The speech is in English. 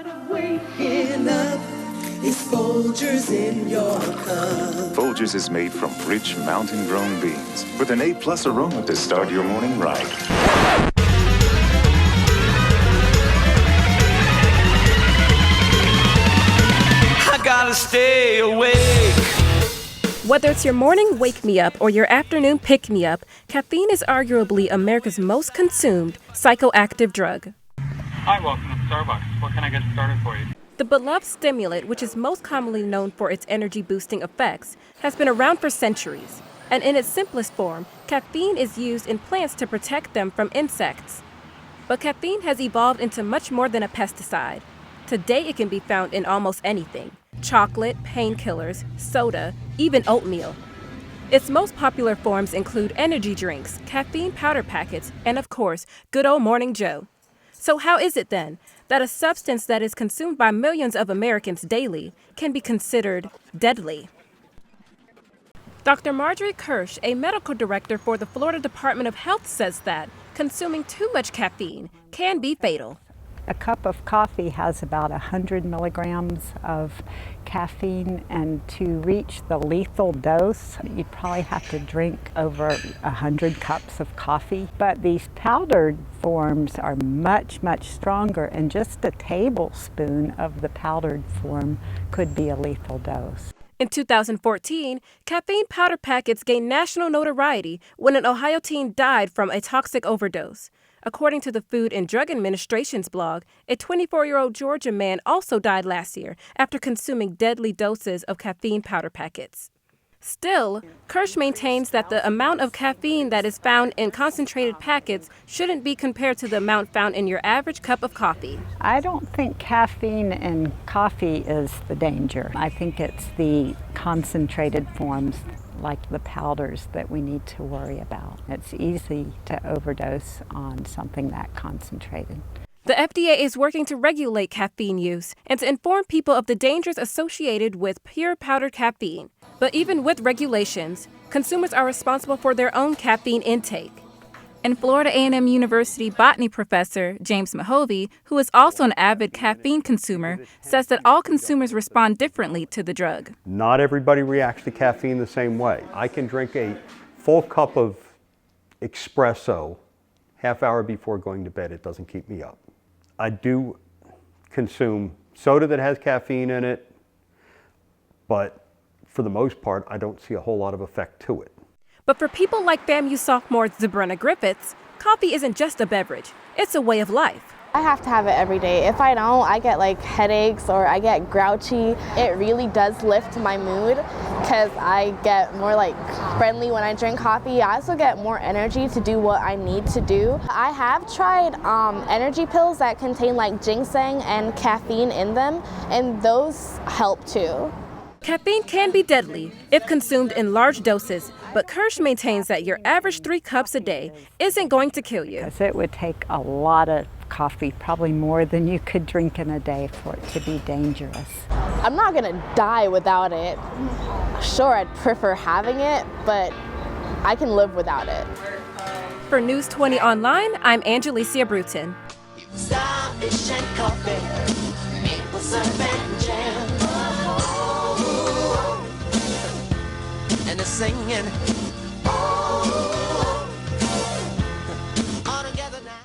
Waking up, it's Folgers in your cup. Folgers is made from rich mountain-grown beans with an A-plus aroma to start your morning right. I gotta stay awake. Whether it's your morning wake-me-up or your afternoon pick-me-up, caffeine is arguably America's most consumed psychoactive drug. Hi, welcome to Starbucks. What can I get started for you? The beloved stimulant, which is most commonly known for its energy-boosting effects, has been around for centuries. And in its simplest form, caffeine is used in plants to protect them from insects. But caffeine has evolved into much more than a pesticide. Today it can be found in almost anything: chocolate, painkillers, soda, even oatmeal. Its most popular forms include energy drinks, caffeine powder packets, and of course, good old Morning Joe. So how is it then that a substance that is consumed by millions of Americans daily can be considered deadly? Dr. Marjorie Kirsch, a medical director for the Florida Department of Health, says that consuming too much caffeine can be fatal. A cup of coffee has about 100 milligrams of caffeine, and to reach the lethal dose, you'd probably have to drink over 100 cups of coffee. But these powdered forms are much, much stronger, and just a tablespoon of the powdered form could be a lethal dose. In 2014, caffeine powder packets gained national notoriety when an Ohio teen died from a toxic overdose. According to the Food and Drug Administration's blog, a 24-year-old Georgia man also died last year after consuming deadly doses of caffeine powder packets. Still, Kirsch maintains that the amount of caffeine that is found in concentrated packets shouldn't be compared to the amount found in your average cup of coffee. I don't think caffeine in coffee is the danger. I think it's the concentrated forms, like the powders, that we need to worry about. It's easy to overdose on something that concentrated. The FDA is working to regulate caffeine use and to inform people of the dangers associated with pure powdered caffeine. But even with regulations, consumers are responsible for their own caffeine intake. And Florida A&M University botany professor James Mahovey, who is also an avid caffeine consumer, says that all consumers respond differently to the drug. Not everybody reacts to caffeine the same way. I can drink a full cup of espresso half hour before going to bed. It doesn't keep me up. I do consume soda that has caffeine in it, but for the most part, I don't see a whole lot of effect to it. But for people like FAMU sophomore Zabrenna Griffiths, coffee isn't just a beverage, it's a way of life. I have to have it every day. If I don't, I get like headaches or I get grouchy. It really does lift my mood because I get more like friendly when I drink coffee. I also get more energy to do what I need to do. I have tried energy pills that contain like ginseng and caffeine in them, and those help too. Caffeine can be deadly if consumed in large doses, but Kirsch maintains that your average 3 cups a day isn't going to kill you. Because it would take a lot of coffee, probably more than you could drink in a day, for it to be dangerous. I'm not gonna die without it. Sure, I'd prefer having it, but I can live without it. For News 20 Online, I'm Angelicia Bruton. Starfish and coffee, maple syrup and jam. And they're singing